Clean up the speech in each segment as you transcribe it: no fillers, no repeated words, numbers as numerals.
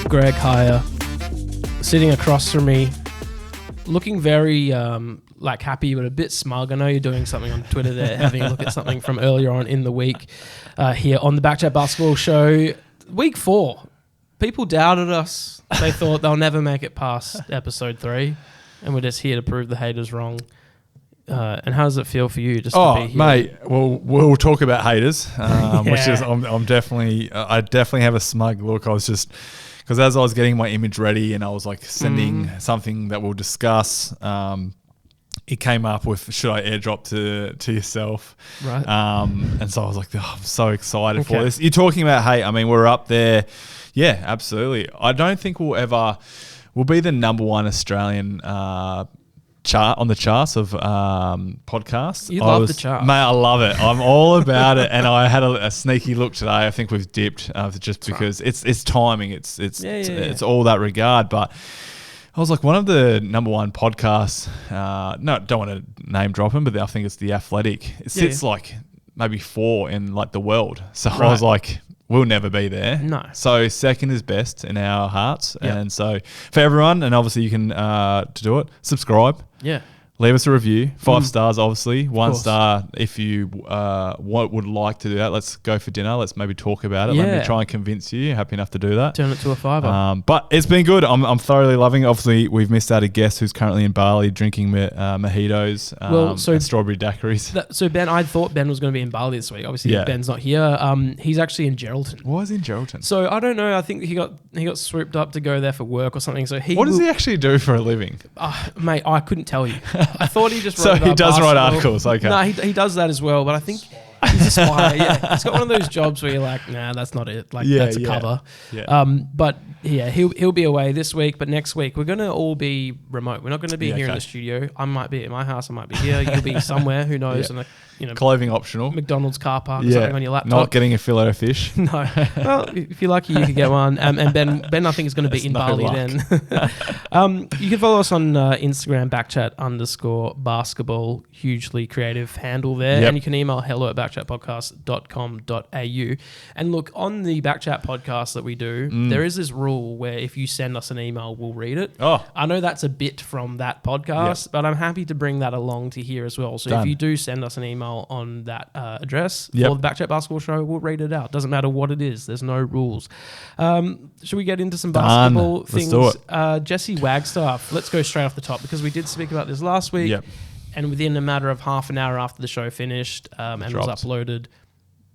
Greg Hire, sitting across from me, looking very happy but a bit smug. I know you're doing something on Twitter there, having a look at something from earlier on in the week here on the BackChat Basketball Show. Week 4, people doubted us. They thought they'll never make it past episode 3, and we're just here to prove the haters wrong. And how does it feel for you just to be here? Mate, we'll talk about haters, which is I definitely have a smug look. I was just, because as I was getting my image ready and I was like sending something that we'll discuss, it came up with, should I airdrop to yourself? Right. And so I was like, I'm so excited for this. You're talking about hate. I mean, we're up there. Yeah, absolutely. I don't think we'll be the number one Australian chart on the charts of podcasts. You love the chart. Mate, I love it. I'm all about it. And I had a sneaky look today. I think we've dipped just because it's timing. It's all that regard. But I was like, one of the number one podcasts, don't want to name drop them, but I think it's The Athletic. It sits like maybe 4 in like the world. So I was like, we'll never be there. No. So second is best in our hearts. Yep. And so for everyone, and obviously you can, to do it, subscribe. Yeah. Leave us a review. 5 stars, obviously. 1 star if you would like to do that. Let's go for dinner. Let's maybe talk about it. Yeah. Let me try and convince you. Happy enough to do that. Turn it to a $5. But it's been good. I'm thoroughly loving it. Obviously, we've missed out a guest who's currently in Bali drinking mojitos and strawberry daiquiris. So Ben, I thought Ben was going to be in Bali this week. Obviously, Ben's not here. He's actually in Geraldton. Why is he in Geraldton? So I don't know. I think he got swooped up to go there for work or something. So what does he actually do for a living? Mate, I couldn't tell you. I thought he just so he does write articles. Okay. No, he does that as well. But I think he's a spy. Yeah, he's got one of those jobs where you're like, nah, that's not it. Like that's a cover. Yeah. But yeah, he'll be away this week. But next week we're gonna all be remote. We're not going to be here in the studio. I might be at my house. I might be here. You'll be somewhere. Who knows? And clothing optional. McDonald's car park or something on your laptop. Not getting a fillet of fish. No. Well, if you're lucky, you could get one. And Ben, I think is going to be in Bali then. You can follow us on Instagram, BackChat_basketball. Hugely creative handle there. Yep. And you can email hello@backchatpodcast.com.au. And look, on the BackChat podcast that we do, there is this rule where if you send us an email, we'll read it. Oh. I know that's a bit from that podcast, but I'm happy to bring that along to here as well. So Done. if you do send us an email on that address for the BackChat Basketball Show, we'll read it out. Doesn't matter what it is. There's no rules. Should we get into some basketball things? Let's do it. Jesse Wagstaff. Let's go straight off the top because we did speak about this last week. Yep. And within a matter of half an hour after the show finished and was uploaded,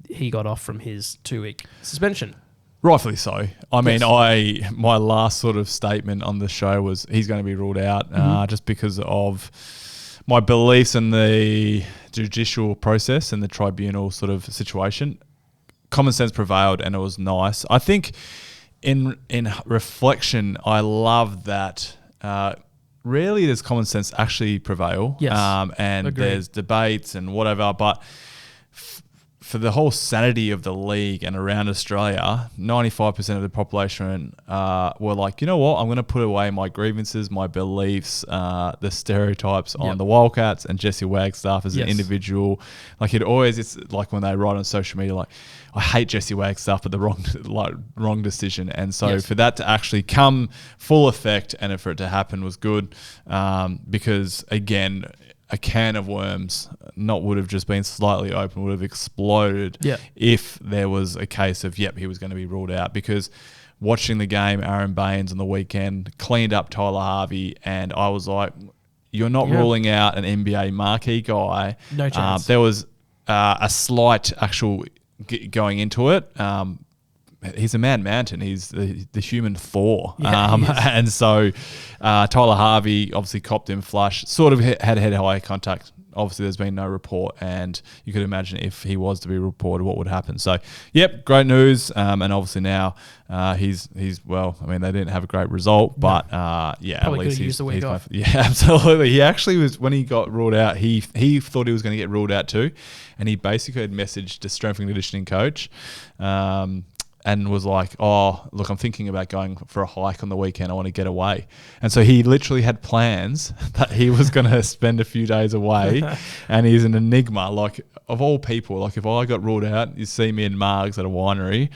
he got off from his 2-week suspension. Rightfully so. I mean, my last sort of statement on the show was he's going to be ruled out just because of my beliefs in the judicial process and the tribunal sort of situation. Common sense prevailed and it was nice. I think in reflection, I love that rarely does common sense actually prevail. Yes. And Agreed. There's debates and whatever, but for the whole sanity of the league and around Australia, 95% of the population were like, you know what, I'm going to put away my grievances, my beliefs, the stereotypes on the Wildcats and Jesse Wagstaff as an individual. Like it's like when they write on social media, like, I hate Jesse Wagstaff, but the wrong decision. And so for that to actually come full effect and for it to happen was good because, again, a can of worms would have just been slightly open, would have exploded if there was a case of, he was going to be ruled out. Because watching the game, Aaron Baines on the weekend cleaned up Tyler Harvey, and I was like, you're not ruling out an NBA marquee guy. No chance. There was a slight actual going into it. He's a man mountain. He's the human Thor. And so Tyler Harvey obviously copped him flush, sort of had head-high contact. Obviously, there's been no report, and you could imagine if he was to be reported, what would happen. So, great news. And obviously now he's well. I mean, they didn't have a great result, but Probably at least used the week off. Yeah, absolutely. He actually was, when he got ruled out, he thought he was going to get ruled out too, and he basically had messaged the strength and conditioning coach. and was like, oh, look, I'm thinking about going for a hike on the weekend. I want to get away. And so he literally had plans that he was going to spend a few days away, and he's an enigma. Like, of all people, like if I got ruled out, you see me in Margs at a winery,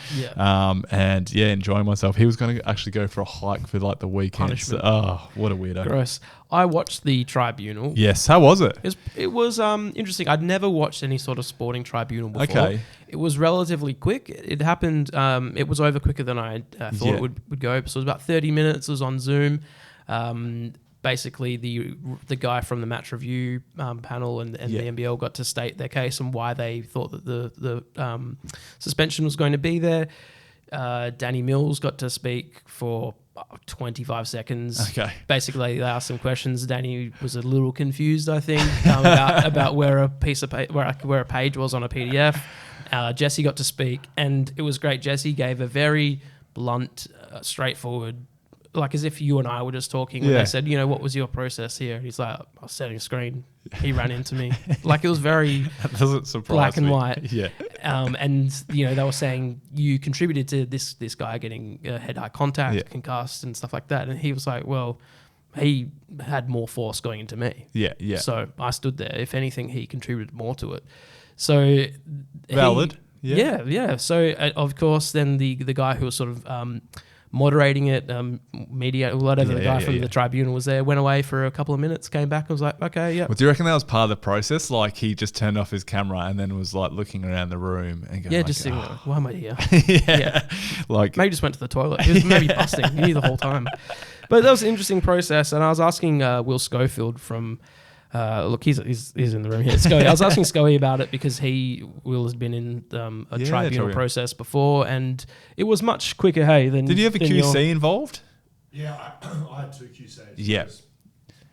and enjoying myself. He was going to actually go for a hike for like the weekend. So, oh, what a weirdo. Gross. I watched the tribunal. Yes. How was it? It was interesting. I'd never watched any sort of sporting tribunal before. Okay. It was relatively quick. It happened. It was over quicker than I thought it would go. So it was about 30 minutes. It was on Zoom. Basically, the guy from the match review panel and the NBL got to state their case and why they thought that the suspension was going to be there. Danny Mills got to speak for 25 seconds. Okay. Basically, they asked some questions. Danny was a little confused, I think, about where a where a page was on a PDF. Jesse got to speak, and it was great. Jesse gave a very blunt, straightforward, like as if you and I were just talking. When they said, what was your process here? And he's like, I was setting a screen. He ran into me. Like it was very that doesn't surprise black and me. white. Yeah. And they were saying you contributed to this guy getting head-eye contact, concussed, and stuff like that. And he was like, well, he had more force going into me. Yeah, yeah. So I stood there. If anything, he contributed more to it. So valid. Yeah. So of course, then the guy who was sort of moderating it, media, whatever, the guy from the tribunal was there, went away for a couple of minutes, came back and was like, okay, yeah. Well, do you reckon that was part of the process? Like he just turned off his camera and then was like looking around the room and going, just thinking, why am I here? Like maybe just went to the toilet. He was maybe busting. He knew the whole time. But that was an interesting process. And I was asking Will Schofield from, look, he's in the room here. Scully. I was asking Scully about it because Will has been in a tribunal process before, and it was much quicker. Than did you have a QC involved? Yeah, I had two QCs. Yeah.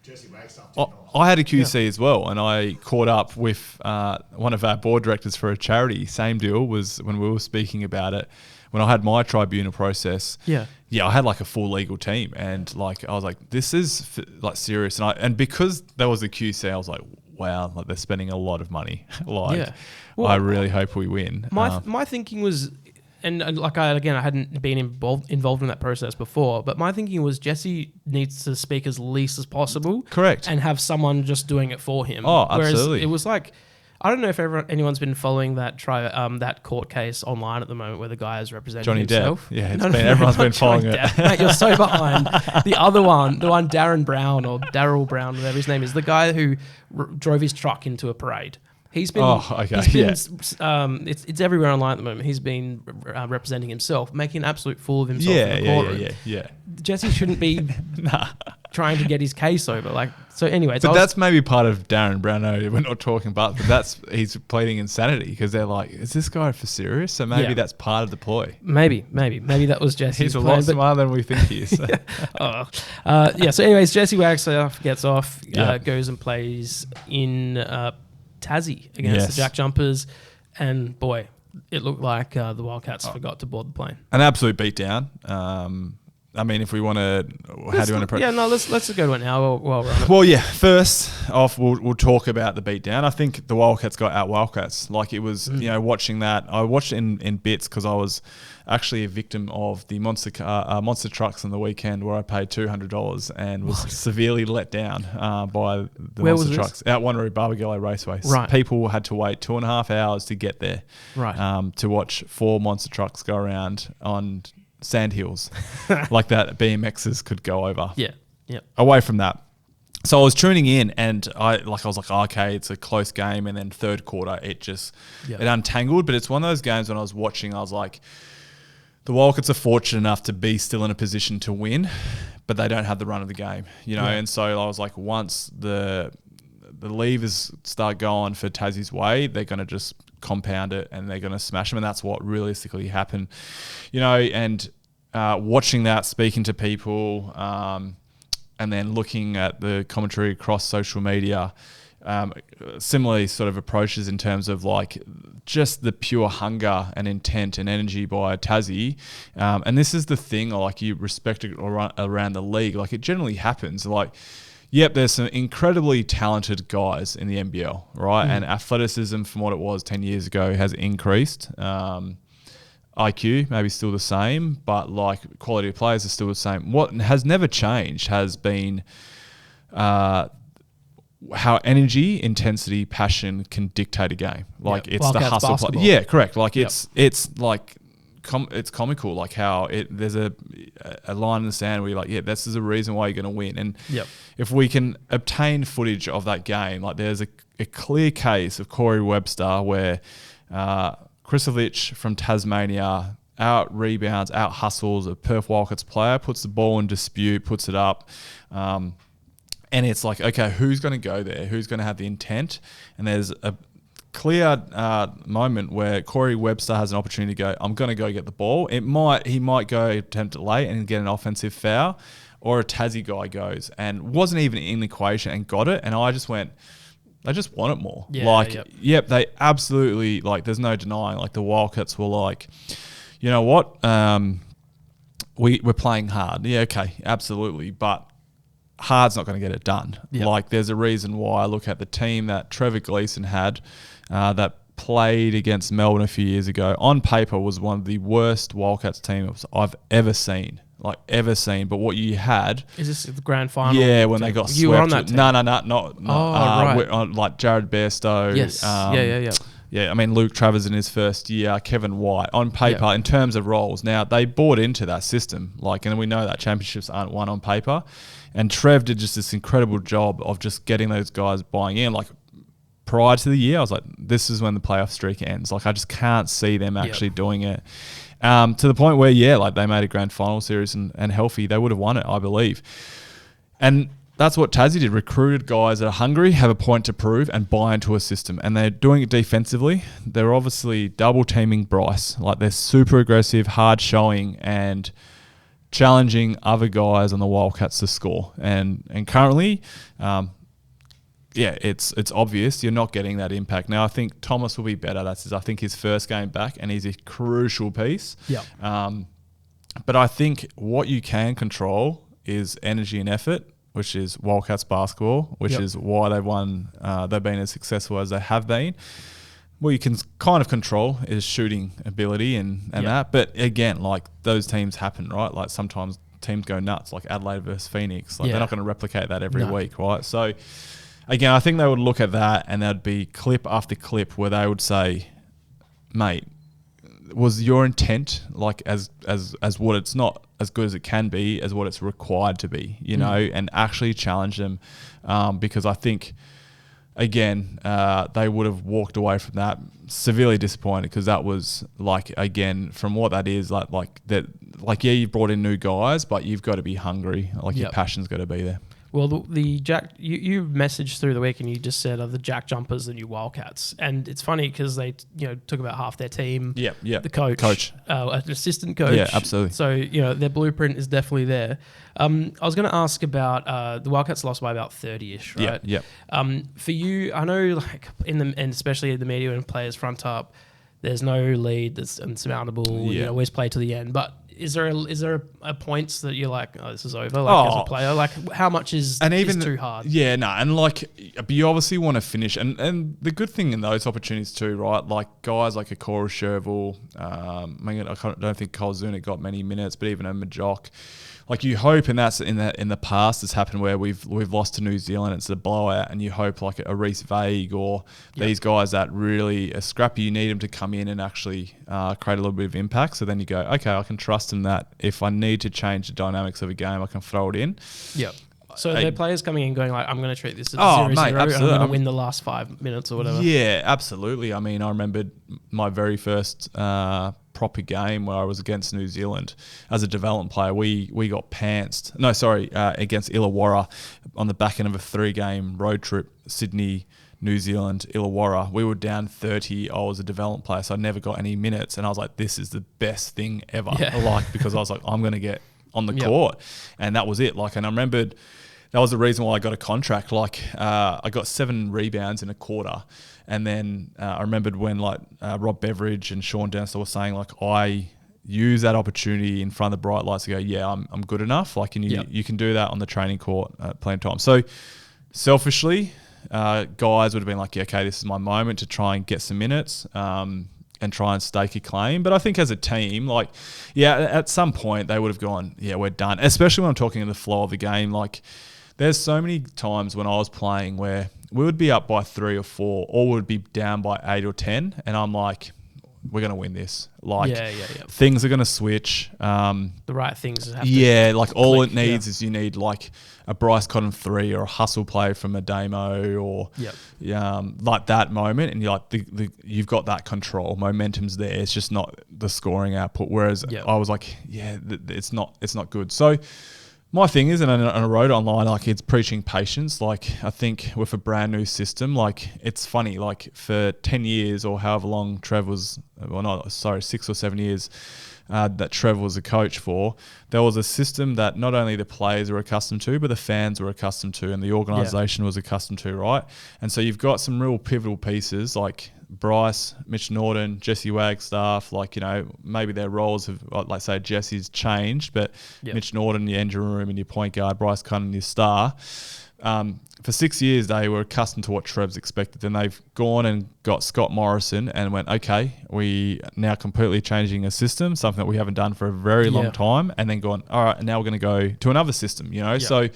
Jesse Wagstaff. I had a QC as well, and I caught up with one of our board directors for a charity. Same deal was when we were speaking about it. When I had my tribunal process, I had like a full legal team, and like I was like, this is like serious, and because there was a QC, I was like, wow, like they're spending a lot of money. Well, I really hope we win. My thinking was, and like I hadn't been involved in that process before, but my thinking was Jesse needs to speak as least as possible, correct, and have someone just doing it for him. Oh, absolutely. Whereas it was like, I don't know if anyone's been following that that court case online at the moment where the guy is representing Johnny himself. Depp. Yeah, everyone's been following it. Mate, you're so behind. The other one, Darren Brown or Daryl Brown, whatever his name is, the guy who drove his truck into a parade. He's been. It's everywhere online at the moment. He's been representing himself, making an absolute fool of himself in the courtroom. Yeah. Jesse shouldn't be trying to get his case over. Anyway. But that's maybe part of Darren Brown. No, we're not talking about, but he's pleading insanity because they're like, is this guy for serious? So maybe that's part of the ploy. Maybe that was Jesse's He's a plan, lot smarter than we think he is. So anyways, Jesse Wagstaff gets off, goes and plays in Tassie against the Jack Jumpers, and boy, it looked like the Wildcats forgot to board the plane. An absolute beatdown. I mean, if we want to, how do you want to? Let's just go to it now while we're on it. Well, first off, we'll talk about the beatdown. I think the Wildcats got out Wildcats. Like it was, watching that. I watched it in bits because I was actually a victim of the monster trucks on the weekend where I paid $200 and was severely let down by the monster trucks out Wanneroo Barbagallo Raceway. Right. People had to wait 2.5 hours to get there. Right. To watch 4 monster trucks go around on sand hills like that BMXs could go over. Yeah. Away from that. So I was tuning in and I was like, okay, it's a close game. And then third quarter, it untangled. But it's one of those games when I was watching, I was like, the Wildcats are fortunate enough to be still in a position to win, but they don't have the run of the game, And so I was like, once the levers start going for Tassie's way, they're going to just compound it and they're going to smash them. And that's what realistically happened, and watching that, speaking to people, and then looking at the commentary across social media, similarly sort of approaches in terms of like just the pure hunger and intent and energy by Tassie. And this is the thing, like you respect it around the league. Like it generally happens. Like, yep, there's some incredibly talented guys in the NBL, right? And athleticism from what it was 10 years ago has increased. IQ maybe still the same, but like quality of players are still the same. What has never changed has been how energy, intensity, passion can dictate a game. Like it's Wildcats the hustle. basketball. Yeah, correct. Like it's like it's comical. Like how there's a line in the sand where you're like, yeah, this is a reason why you're going to win. And if we can obtain footage of that game, like there's a clear case of Corey Webster where Kristovic from Tasmania out rebounds, out hustles a Perth Wildcats player, puts the ball in dispute, puts it up. And it's like, okay, who's going to go there? Who's going to have the intent? And there's a clear moment where Corey Webster has an opportunity to go, I'm going to go get the ball. He might go attempt it late and get an offensive foul, or a Tassie guy goes and wasn't even in the equation and got it. And I just went, they just want it more. Yep, they absolutely, like, there's no denying, like the Wildcats were like, you know what? We're playing hard. Yeah, okay, absolutely. But hard's not going to get it done. Yep. Like there's a reason why I look at the team that Trevor Gleeson had that played against Melbourne a few years ago. On paper was one of the worst Wildcats teams I've ever seen. But what you had... Is this the grand final? Yeah, when they got swept. You were on that team? No, not right. like Jared Bairstow. Yes. Yeah. Yeah, I mean, Luke Travers in his first year, Kevin White. On paper, in terms of roles, now they bought into that system. Like, and we know that championships aren't won on paper. And Trev did just this incredible job of just getting those guys buying in. Like, prior to the year, I was like, this is when the playoff streak ends. Like, I just can't see them actually doing it. To the point where, like they made a grand final series and healthy, they would have won it, I believe. And that's what Tassie did. Recruited guys that are hungry, have a point to prove, and buy into a system. And they're doing it defensively. They're obviously double teaming Bryce. Like they're super aggressive, hard showing, and challenging other guys on the Wildcats to score. And currently, it's obvious you're not getting that impact. Now I think Thomas will be better. That's I think his first game back, and he's a crucial piece. But I think what you can control is energy and effort, which is Wildcats basketball, which is why they've won. They've been as successful as they have been. What you can kind of control is shooting ability and that. But again, like those teams happen, right? Like sometimes teams go nuts, like Adelaide versus Phoenix. Like they're not going to replicate that every week, right? So again, I think they would look at that and there'd be clip after clip where they would say, mate, was your intent like as what it's not as good as it can be as what it's required to be, you know, and actually challenge them because I think, again, they would have walked away from that severely disappointed because that was like, again, from what that is, like that, like, yeah, you've brought in new guys, but you've got to be hungry. Like your passion's got to be there. Well, the Jack, you messaged through the week and you just said the Jack Jumpers, the new Wildcats, and it's funny because they took about half their team. The coach, an assistant coach. Yeah, absolutely. So their blueprint is definitely there. I was going to ask about the Wildcats lost by about 30-ish, right? Yeah. For you, I know like and especially in the media and players front up, there's no lead that's insurmountable. You always play to the end, but. Is there a points that you're like, oh, this is over? Like as a player, like how much is too hard? Yeah, no, and like you obviously want to finish, and the good thing in those opportunities too, right? Like guys like a Cora Sherville, I don't think Cole Zunic got many minutes, but even a Majock. Like you hope, and that's in the past has happened where we've lost to New Zealand, it's a blowout, and you hope like a Reece Vague or these guys that really are scrappy, you need them to come in and actually create a little bit of impact. So then you go, okay, I can trust them that if I need to change the dynamics of a game, I can throw it in. Yep. So there are players coming in going like, I'm going to treat this as 0-0 mate, and I'm going to win the last 5 minutes or whatever. Yeah, absolutely. I mean, I remembered my very first proper game where I was against New Zealand as a development player. We got pantsed. Against Illawarra on the back end of a 3-game road trip, Sydney, New Zealand, Illawarra. We were down 30. I was a development player, so I never got any minutes. And I was like, this is the best thing ever. Because I was like, I'm going to get on the court. And that was it. And I remembered that was the reason why I got a contract. I got 7 rebounds in a quarter. And then I remembered when Rob Beveridge and Sean Dempster were saying I use that opportunity in front of the bright lights to go, yeah, I'm good enough. You can do that on the training court plenty of time. So selfishly, guys would have been like, yeah, okay, this is my moment to try and get some minutes. And and try and stake a claim. But I think as a team, like, yeah, at some point they would have gone, yeah, we're done. Especially when I'm talking in the flow of the game. Like, there's so many times when I was playing where we would be up by 3 or 4, or would be down by 8 or 10, and I'm like, we're going to win this. Like, things are going to switch. The right things have to like all it needs is you need like a Bryce Cotton 3 or a hustle play from a Damo or like that moment, and you're like, you've got that control. Momentum's there. It's just not the scoring output. Whereas I was like, it's not good. So my thing is, and I wrote online, like, it's preaching patience. Like, I think with a brand new system, like, it's funny, like, for 10 years or however long Trev was, 6 or 7 years that Trev was a coach for, there was a system that not only the players were accustomed to, but the fans were accustomed to, and the organisation was accustomed to, right? And so you've got some real pivotal pieces like Bryce, Mitch Norton, Jesse Wagstaff, like, you know, maybe their roles have, like, say, Jesse's changed, but Mitch Norton, your engine room and your point guard, Bryce Cunningham, your star. For 6 years, they were accustomed to what Trev's expected. Then they've gone and got Scott Morrison and went, okay, we now completely changing a system, something that we haven't done for a very long time, and then gone, all right, now we're going to go to another system, you know? So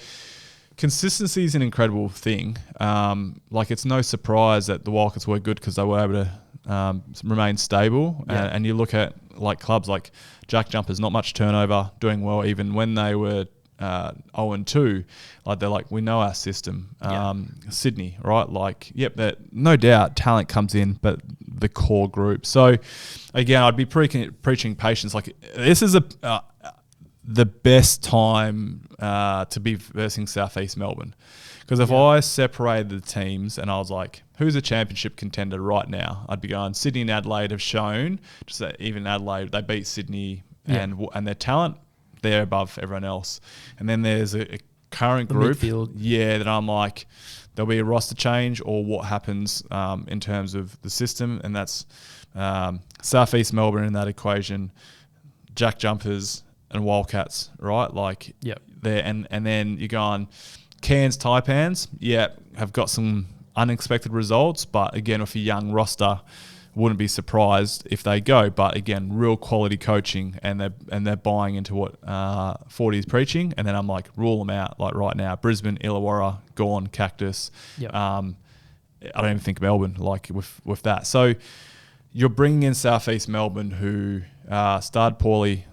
consistency is an incredible thing. Like, it's no surprise that the Wildcats were good because they were able to remain stable. And you look at like clubs like Jack Jumpers, not much turnover, doing well even when they were 0-2. Like, they're like, we know our system. Sydney, right? Like, that no doubt talent comes in, but the core group. So again, I'd be preaching patience. Like, this is the best time to be versing Southeast Melbourne, because if I separated the teams and I was like, who's a championship contender right now, I'd be going, Sydney and Adelaide have shown, just that even Adelaide, they beat Sydney and their talent, they're above everyone else. And then there's a current group that I'm like, there'll be a roster change or what happens in terms of the system, and that's Southeast Melbourne in that equation, Jack Jumpers and Wildcats, right? Like, there, and then you go on Cairns, Taipans, have got some unexpected results, but again, with a young roster, wouldn't be surprised if they go. But again, real quality coaching, and they're buying into what 40 is preaching. And then I'm like, rule them out, like right now. Brisbane, Illawarra, gone, Cactus. I don't even think Melbourne, like with that. So you're bringing in Southeast Melbourne, who started poorly.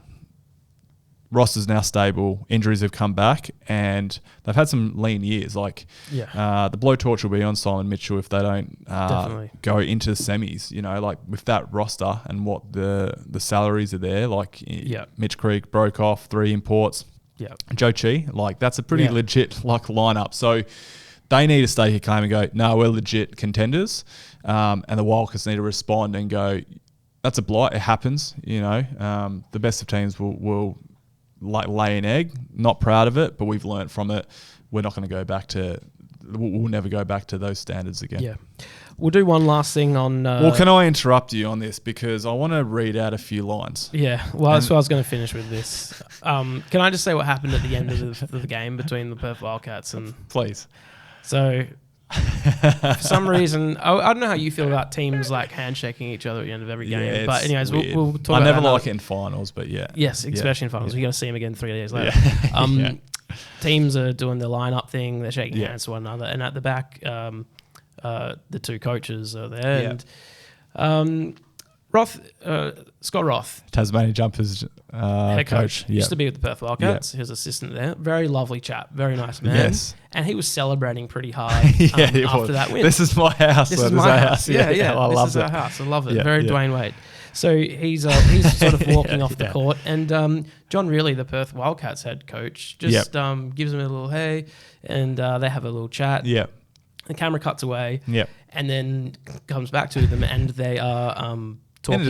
Roster's now stable. Injuries have come back, and they've had some lean years. Like, the blowtorch will be on Simon Mitchell if they don't go into the semis. You know, like with that roster and what the salaries are there. Like, Mitch Creek broke off 3 imports. Joe Chi, like, that's a pretty legit like lineup. So they need to stake a claim and go, no, we're legit contenders. And the Wildcats need to respond and go, that's a blight. It happens. You know, the best of teams will like lay an egg, not proud of it, but we've learnt from it. We're not going to go back to, we'll never go back to those standards again. We'll do one last thing on... well, can I interrupt you on this? Because I want to read out a few lines. That's what I was going to finish with this. Can I just say what happened at the end of the game between the Perth Wildcats and... Please. So... for some reason, I don't know how you feel about teams like handshaking each other at the end of every game. But anyways, we'll talk about I never that like it in finals, but Yes, especially in finals. You're going to see them again 3 days later. Teams are doing the lineup thing. They're shaking hands to one another. And at the back, the 2 coaches are there. And Scott Roth, Tasmania Jumpers head coach, used to be with the Perth Wildcats. His assistant there, very lovely chap, very nice man. And he was celebrating pretty hard after that win. This is my house. This is my house. I love it. This is our house. I love it. Very Dwayne Wade. So he's sort of walking off the court, and John Reilly, the Perth Wildcats head coach, just gives him a little hey, and they have a little chat. The camera cuts away. And then comes back to them, and they are talking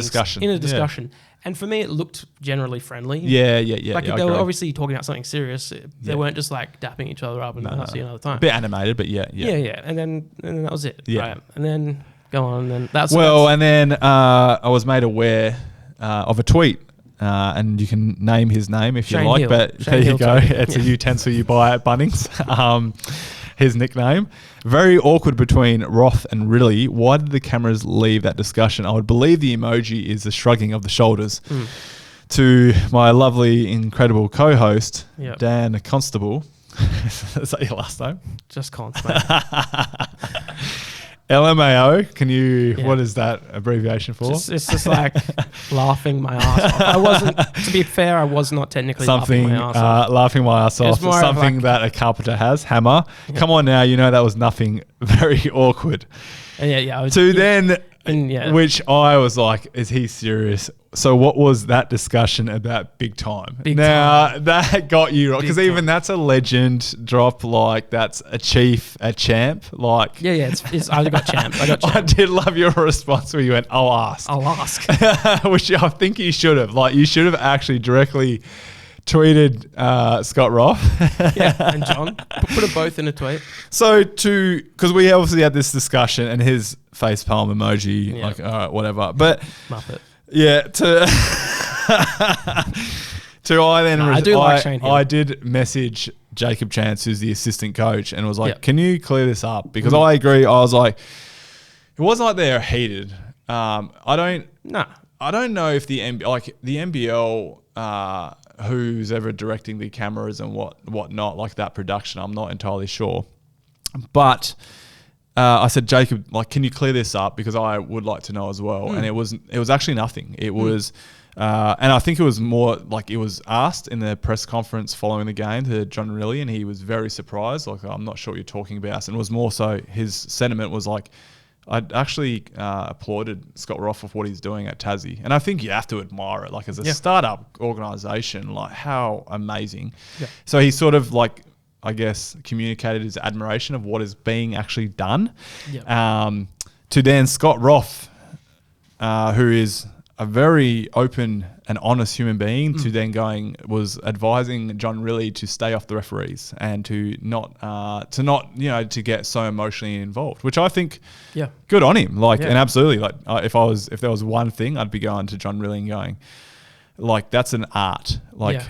in a discussion. And for me, it looked generally friendly. Like, they were obviously talking about something serious. They weren't just like dapping each other up and I'll see you another time. A bit animated, but And then that was it. Right? And then go on. And then that's and then I was made aware of a tweet. And you can name his name if Shane you like, Hill. but Shane there you go. Hill It's a utensil you buy at Bunnings. his nickname. Very awkward between Roth and Ridley. Why did the cameras leave that discussion? I would believe the emoji is the shrugging of the shoulders. To my lovely, incredible co-host, Yep. Dan Constable. Is that your last name? Just Const, mate. LMAO. Can you? Yeah. What is that abbreviation for? It's just like laughing my ass off. I wasn't, to be fair, I was not technically Something laughing my ass off. laughing my ass It was off. more of Something like- that a carpenter has. Hammer. Yeah. Come on now. You know that was nothing. Very awkward. And I was, To then, and yeah. which I was like, is he serious? So what was that discussion about big time? Big now time. that got you right, because Big even time. that's a legend drop. Like that's a chief, a champ. Like Yeah, it's I got champ. I got I champ. did love your response where you went, "I'll ask," I'll ask. which I think you should have. Like you should have actually directly tweeted Scott Roth. Yeah, and John. Put them both in a tweet. So because we obviously had this discussion and his facepalm emoji, Yeah. like all right, whatever. But Muppet. yeah, to I then I do like Shane Hill. I did message Jacob Chance, who's the assistant coach, and was like, Yep. "Can you clear this up?" Because I agree. I was like, it wasn't like they're heated. I don't know if the NBL, who's ever directing the cameras and whatnot, like that production, I'm not entirely sure. But I said, Jacob, like, can you clear this up? Because I would like to know as well. And it was actually nothing. It was, and I think it was more like it was asked in the press conference following the game to John Riley, and he was very surprised. Like, I'm not sure what you're talking about. And it was more so his sentiment was like, I actually applauded Scott Roth for what he's doing at Tassie. And I think you have to admire it. Like, as a startup organisation, like, how amazing. Yeah. So he sort of, like, I guess, communicated his admiration of what is being actually done. Yeah. To then Scott Roth, who is a very open and honest human being, to then was advising John Riley to stay off the referees and to not to get so emotionally involved, which I think good on him. Like, and absolutely, like if there was one thing, I'd be going to John Riley and going, like, that's an art. Like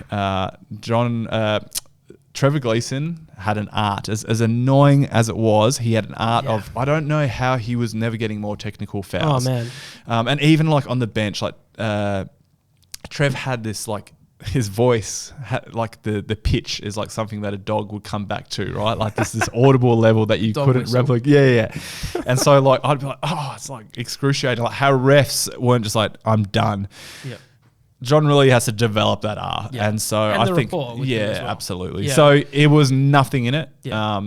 Trevor Gleeson had an art. As annoying as it was, he had an art of, I don't know how he was never getting more technical fouls. Oh, man. And even like on the bench, like Trev had this, like, his voice, like the pitch is like something that a dog would come back to, right? Like this audible level that you Dog couldn't whistle. replicate. Yeah. And so, like, I'd be like, oh, it's like excruciating. Like how refs weren't just like, I'm done. Yeah. John really has to develop that art. Yeah. And so And I the think, rapport with him as well. absolutely. Yeah. So it was nothing in it. Yeah.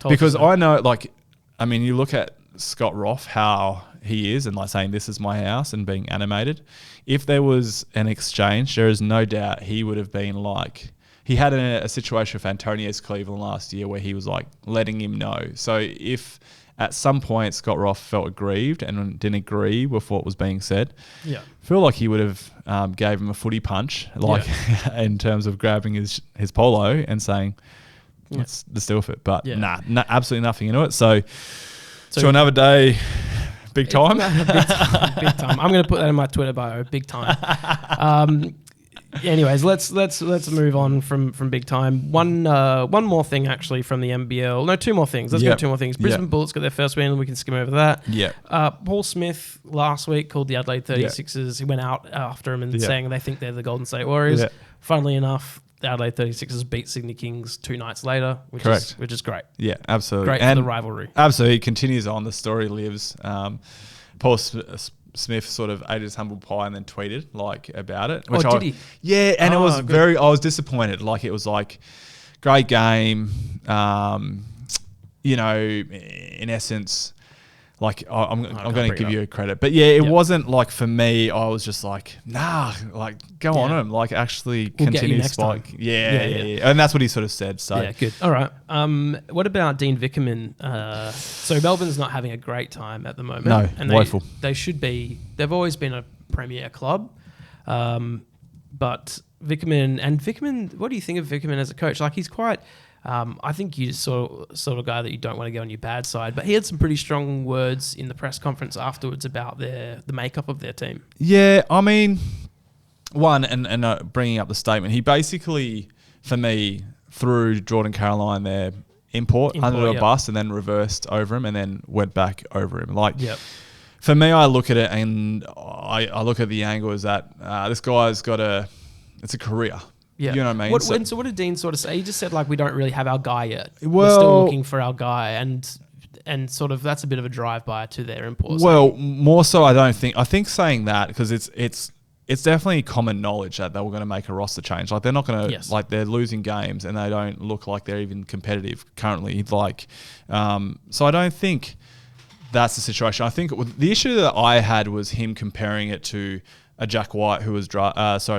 Because 12%. I know, like, I mean, you look at Scott Roth, how he is, and like saying, this is my house, and being animated. If there was an exchange, there is no doubt he would have been like, he had a situation with Antonius Cleveland last year where he was like letting him know. So if at some point Scott Roth felt aggrieved and didn't agree with what was being said, I feel like he would have gave him a footy punch, like in terms of grabbing his polo and saying, let's deal with it. But nah, absolutely nothing into it. So another day, big time. Big time. I'm going to put that in my Twitter bio. Big time. Anyways, let's move on from big time. One more thing actually from the NBL. No, two more things. Let's go two more things. Brisbane Bullets got their first win. We can skim over that. Paul Smith last week called the Adelaide 36ers. He went out after him and saying they think they're the Golden State Warriors. Funnily enough, the Adelaide 36ers beat Sydney Kings 2 nights later, which is great. Yeah, absolutely. Great for the rivalry. Absolutely. It continues on. The story lives. Paul Smith sort of ate his humble pie and then tweeted like about it. Which did he? Yeah, and it was good. I was disappointed. Like, it was like, great game. In essence, like I'm going to give you a credit. But yeah, it wasn't like, for me, I was just like, nah, like go on him. Like, actually continue to spike. Yeah. And that's what he sort of said. So yeah, good. All right. What about Dean Vickerman? So Melbourne's not having a great time at the moment. No, and woeful. They should be. They've always been a premier club. But Vickerman, what do you think of Vickerman as a coach? Like, he's quite... I think he's sort of guy that you don't want to go on your bad side, but he had some pretty strong words in the press conference afterwards about the makeup of their team. Yeah, I mean, bringing up the statement, he basically, for me, threw Jordan Caroline there import under a yep. bus and then reversed over him and then went back over him. Like, Yep. for me, I look at it and I look at the angle as that this guy's got it's a career. Yeah. You know what I mean? So what did Dean sort of say? He just said, like, we don't really have our guy yet. We're Well- still looking for our guy. And sort of that's a bit of a drive-by to their imports. Well, more so, I think saying that because it's definitely common knowledge that they were going to make a roster change. Like, they're not going to, Yes. like, they're losing games and they don't look like they're even competitive currently. Like, so I don't think that's the situation. I think the issue that I had was him comparing it to a Jack White who was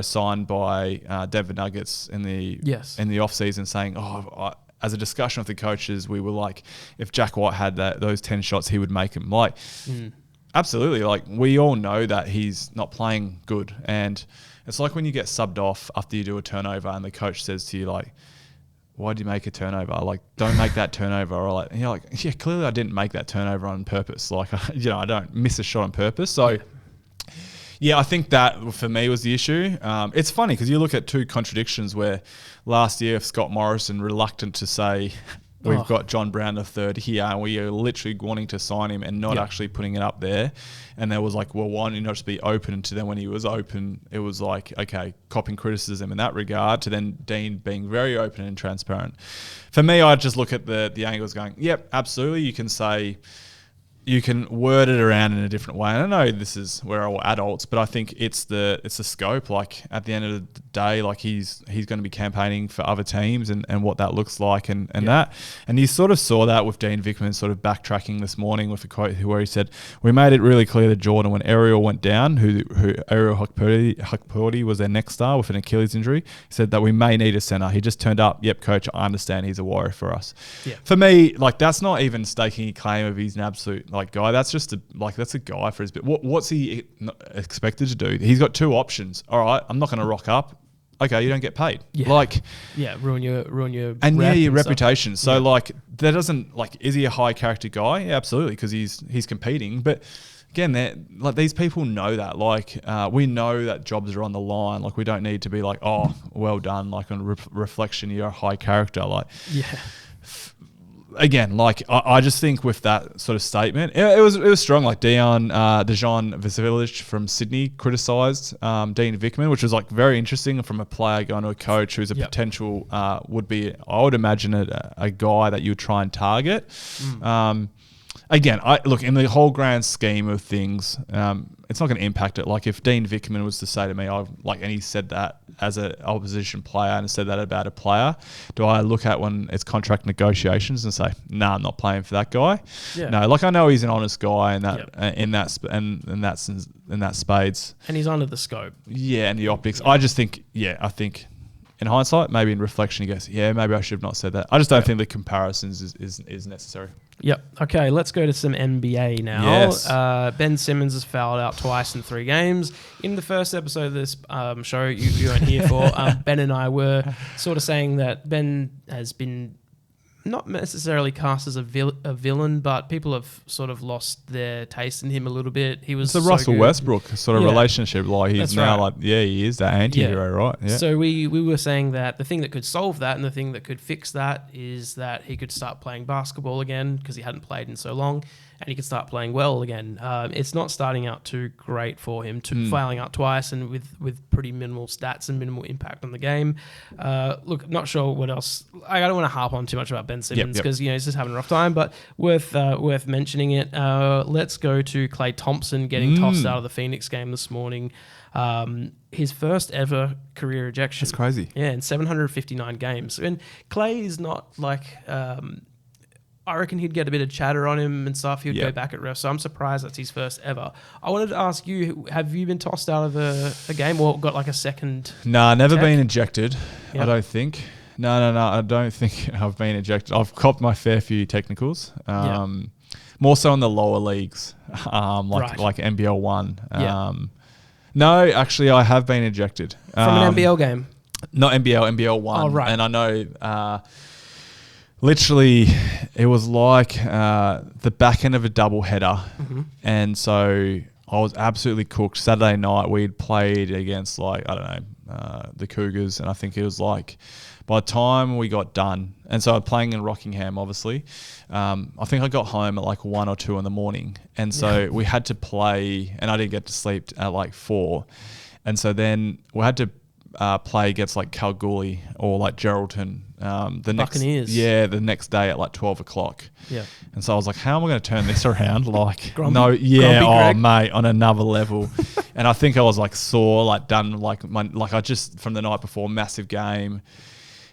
signed by Denver Nuggets in the offseason, saying, as a discussion with the coaches, we were like, if Jack White had those 10 shots, he would make them. Like, absolutely. Like, we all know that he's not playing good. And it's like when you get subbed off after you do a turnover and the coach says to you, like, why did you make a turnover? Like, don't make that turnover. Or like, and you're like, yeah, clearly I didn't make that turnover on purpose. Like, I don't miss a shot on purpose. So, yeah, I think that for me was the issue. It's funny because you look at two contradictions where last year Scott Morrison reluctant to say we've got John Brown III here and we are literally wanting to sign him and not actually putting it up there. And there was like, well, why don't you not just be open? And to then when he was open, it was like, okay, copping criticism in that regard to then Dean being very open and transparent. For me, I just look at the angles going, yep, absolutely. You can say, you can word it around in a different way. And I know this is we're all adults, but I think it's the scope. Like, at the end of the day, like he's going to be campaigning for other teams and what that looks like and that. And you sort of saw that with Dean Vickman sort of backtracking this morning with a quote where he said, we made it really clear to Jordan when Ariel went down, who Ariel Hukporti was their next star with an Achilles injury. He said that we may need a center. He just turned up. Yep, coach, I understand he's a warrior for us. Yeah. For me, like, that's not even staking a claim of he's an absolute guy. That's just that's a guy for his bit. What's he expected to do? He's got two options. All right, I'm not going to rock up. Okay, you don't get paid. Yeah. Ruin your and your stuff. reputation. So that doesn't is he a high character guy? Yeah, absolutely, because he's competing. But again, these people know that. We know that jobs are on the line. Like, we don't need to be like, oh, well done. Like, on reflection, you're a high character. Again, I just think with that sort of statement, it was strong. Like, Dejan Veselic from Sydney criticised Dean Vickman, which was very interesting from a player going to a coach who's a potential would be, I would imagine, a guy that you would try and target. Again, look, in the whole grand scheme of things, it's not going to impact it. Like, if Dean Vickman was to say to me, and he said that as an opposition player and said that about a player, do I look at when it's contract negotiations and say, nah, I'm not playing for that guy? Yeah. No, I know he's an honest guy and that in that spades. And he's under the scope. Yeah, and the optics. I just think, I think in hindsight, maybe in reflection, he goes, yeah, maybe I should have not said that. I just don't think the comparisons is necessary. Yep. Okay, let's go to some NBA now. Yes. Ben Simmons has fouled out twice in 3 games. In the first episode of this show you weren't here for, Ben and I were sort of saying that Ben has been not necessarily cast as a villain, but people have sort of lost their taste in him a little bit. He was it's a Russell Westbrook sort of relationship. He's now he is that anti-hero, right? Yeah. So we were saying that the thing that could solve that and the thing that could fix that is that he could start playing basketball again, because he hadn't played in so long, and he could start playing well again. It's not starting out too great for him, failing out twice and with pretty minimal stats and minimal impact on the game. Look, not sure what else. I don't want to harp on too much about Ben Simmons because he's just having a rough time, but worth mentioning it. Let's go to Klay Thompson getting tossed out of the Phoenix game this morning. His first ever career ejection. That's crazy. Yeah, in 759 games. And Klay is not I reckon he'd get a bit of chatter on him and stuff. He would go back at refs. So I'm surprised that's his first ever. I wanted to ask you, have you been tossed out of a game or got a second? Nah, never been ejected, I don't think. No, I don't think I've been ejected. I've copped my fair few technicals. More so in the lower leagues, like NBL 1. No, actually, I have been ejected. From an NBL game? Not NBL 1. Oh, right. And I know... literally, it was like the back end of a double header. And so I was absolutely cooked. Saturday night, we'd played against the Cougars, and I think it was by the time we got done, and so I was playing in Rockingham, obviously. I think I got home at like 1 or 2 in the morning, and so we had to play, and I didn't get to sleep at like 4, and so then we had to play against like Kalgoorlie or like Geraldton. Buccaneers. The next day at like 12 o'clock. Yeah. And so I was like, how am I going to turn this around? Like, Grumpy Greg. Greg. Mate, on another level. And I think I was like sore, like done, I just from the night before, massive game.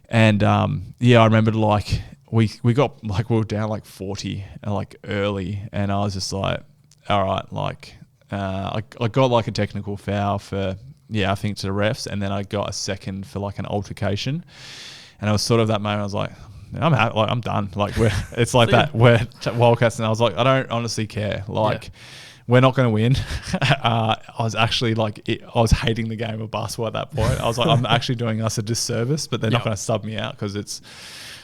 And I remember like we got like, we were down like 40 like early, and I was just like, all right, like I got like a technical foul for, I think to the refs, and then I got a second for like an altercation. And it was sort of that moment I was like, I'm happy, like I'm done. Like it's like that. We're Wildcats, and I was like, I don't honestly care. Like we're not going to win. I was actually like, I was hating the game of basketball at that point. I was like, I'm actually doing us a disservice, but they're not going to sub me out because it's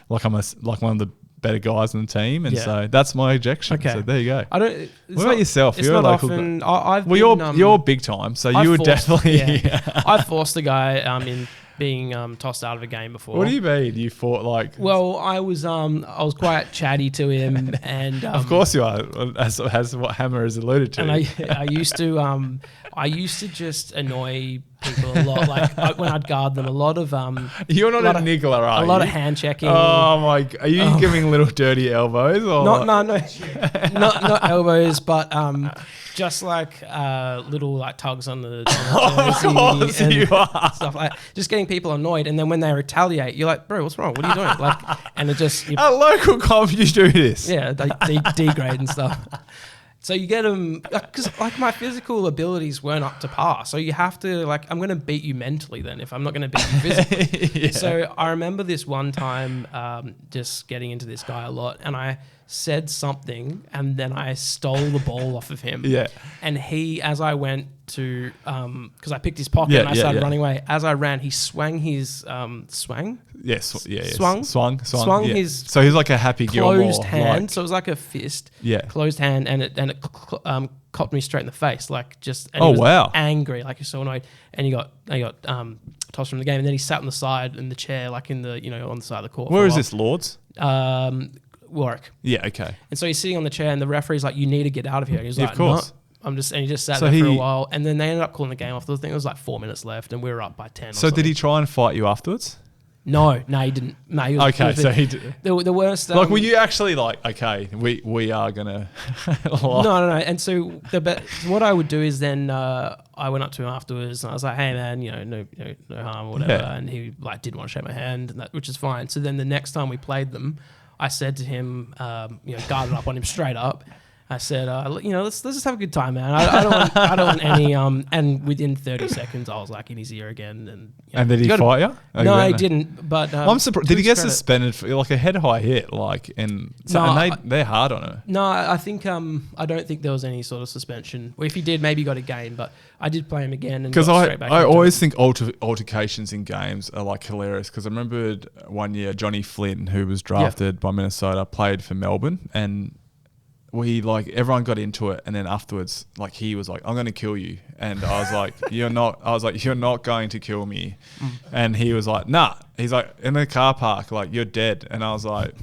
like I'm like one of the better guys in the team, and so that's my ejection. Okay. So there you go. I don't. What about yourself? It's You're not a local often. you're big time, so you would definitely. I forced a guy in being tossed out of a game before. What do you mean? You fought like? Well, I was quite chatty to him, and of course you are, as what Hammer has alluded to. And I used to just annoy people a lot. Like when I'd guard them, a lot of You're not a niggler, are you? A lot of hand checking. Oh my! Are you giving little dirty elbows? Or? Not elbows, but just like little like tugs on the jersey. Of course and you are. stuff like just getting people annoyed, and then when they retaliate, you're like, bro, what's wrong? What are you doing? Like, and it just at local comp you do this. Yeah, they degrade and stuff. So you get them because like my physical abilities weren't up to par. So you have to like, I'm going to beat you mentally then if I'm not going to beat you physically. So I remember this one time just getting into this guy a lot, and I said something, and then I stole the ball off of him. Yeah. And he, as I went to, because I picked his pocket and I started running away. As I ran, he swung his swung. Yes. Swung his. So he's like a Happy Gilmore. Closed hand. So it was like a fist. Yeah. Closed hand, and it copped me straight in the face, like just. And oh he was wow! Angry, like you're so annoyed, and he got tossed from the game, and then he sat on the side in the chair, like in the on the side of the court. Where is this, Lords? Warwick. Yeah. Okay. And so he's sitting on the chair, and the referee's like, "You need to get out of here." And he's like, of course. No. And he just sat there for a while, and then they ended up calling the game off. I think it was like 4 minutes left, and we were up by 10. So did he try and fight you afterwards? No, he didn't. No, he was okay. So he did. The worst. Like, were you actually like, okay, we are gonna? No. And so what I would do is then I went up to him afterwards, and I was like, "Hey man, no harm or whatever." Yeah. And he like didn't want to shake my hand, and which is fine. So then the next time we played them, I said to him, guarded up on him straight up. I said, let's just have a good time, man. I don't want any. And within 30 seconds, I was like in his ear again. And did he fight you? No, he didn't. But I'm surprised. Did he get suspended for like a head high hit? Like, and they're hard on him. No, I think I don't think there was any sort of suspension. Well, if he did, maybe he got a game. But I did play him again. Because I always think altercations in games are like hilarious. Because I remember one year Johnny Flynn, who was drafted by Minnesota, played for Melbourne, and we like everyone got into it, and then afterwards, like he was like, "I'm going to kill you," and I was like, "You're not." I was like, "You're not going to kill me," and he was like, "Nah." He's like, "In the car park, like you're dead," and I was like,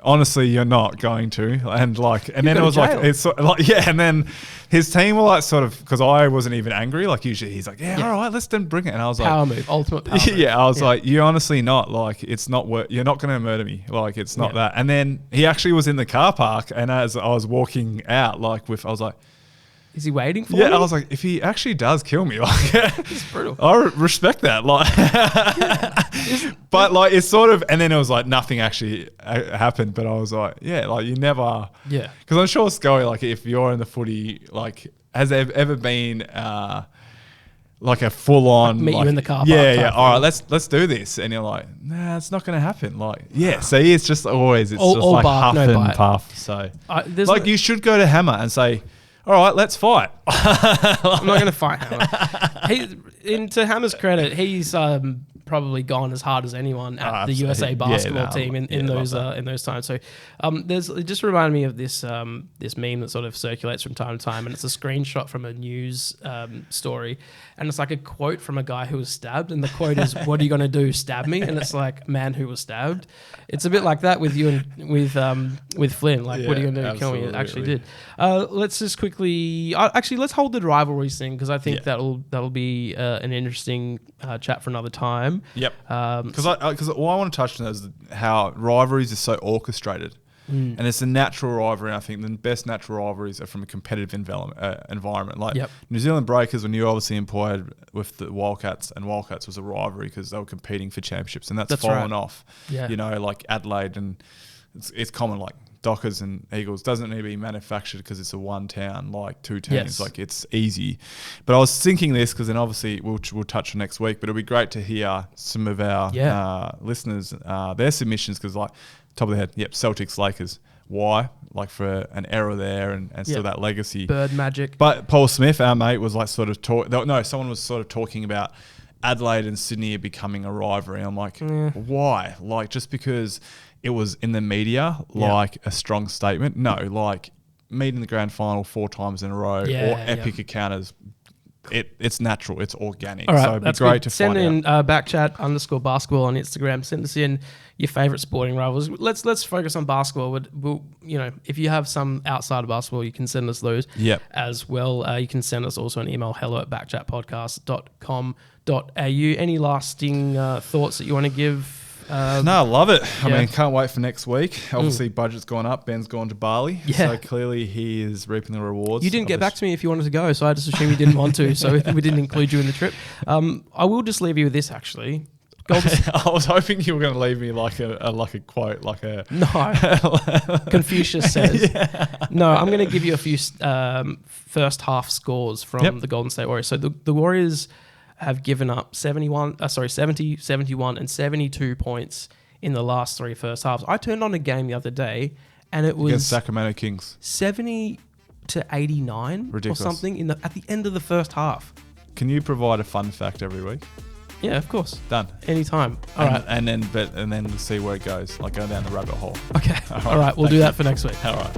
"Honestly, you're not going to." And like, and then it was like, it's like, and then his team were like, sort of, because I wasn't even angry. Like usually, he's like, "Yeah, all right, let's then bring it." And I was like, "Power move, ultimate power move." I was like, "You're honestly not like, it's not you're not going to murder me. Like, it's not that." And then he actually was in the car park, and as I was walking out, like I was like, "Is he waiting for me?" Yeah, I was like, if he actually does kill me, like, it's brutal. I respect that. Like, but like, it's sort of, and then it was like nothing actually happened. But I was like, yeah, like you never, because I'm sure Scully, like, if you're in the footy, like, has there ever been like a full on meet you in the car park? Yeah. All right, let's do this, and you're like, nah, it's not going to happen. Like, see, it's just always just like bark, huff no and bite. puff. So, like, you should go to Hammer and say, all right, let's fight. I'm not going to fight Hammer. To Hammer's credit, he's probably gone as hard as anyone at the absolutely. USA basketball Yeah, no, team in love those times. So it just reminded me of this this meme that sort of circulates from time to time, and it's a screenshot from a news story, and it's like a quote from a guy who was stabbed, and the quote is, "What are you going to do? Stab me?" And it's like, "Man who was stabbed." It's a bit like that with you and with Flynn. Like, what are you going to do? Kill me? It actually did. Let's just quickly let's hold the rivalries thing, because I think that'll be an interesting chat for another time. Yep. Because what I want to touch on is how rivalries are so orchestrated. And it's a natural rivalry. I think the best natural rivalries are from a competitive environment. Like New Zealand Breakers, when you obviously employed with the Wildcats, and Wildcats was a rivalry because they were competing for championships, and that's fallen off. Yeah. You know, like Adelaide, and it's common, like Dockers and Eagles doesn't need to be manufactured because it's a one town, like two teams, like it's easy. But I was thinking this because then obviously we'll touch on next week, but it'll be great to hear some of our listeners, their submissions, because like top of the head, Celtics, Lakers. Why? Like for an error there and still that legacy. Bird magic. But Paul Smith, our mate, was like someone was sort of talking about Adelaide and Sydney are becoming a rivalry. I'm like, why? Like, just because it was in the media, like a strong statement? No, like meeting the grand final 4 times in a row, or epic encounters. It's natural, it's organic. All right, so it'd be great to send find in BackChat_basketball on Instagram. Send us in your favorite sporting rivals. Let's focus on basketball. We'll, if you have some outside of basketball, you can send us those as well. You can send us also an email, hello@backchatpodcast.com.au. Any lasting thoughts that you want to give? No, I love it. I mean, can't wait for next week. Obviously, budget's gone up. Ben's gone to Bali. So clearly he is reaping the rewards. You didn't get back to me if you wanted to go, so I just assumed you didn't want to. So we didn't include you in the trip. I will just leave you with this, actually. I was hoping you were going to leave me like a quote, like a... No. Confucius says. No, I'm going to give you a few first half scores from the Golden State Warriors. So the Warriors have given up 70, 71, and 72 points in the last 3 first halves. I turned on a game the other day, and it was against Sacramento Kings, 70-89 or something at the end of the first half. Can you provide a fun fact every week? Yeah, of course. Done. Anytime. All right. And then we'll see where it goes. Like go down the rabbit hole. Okay. All right. We'll do that for next week. All right.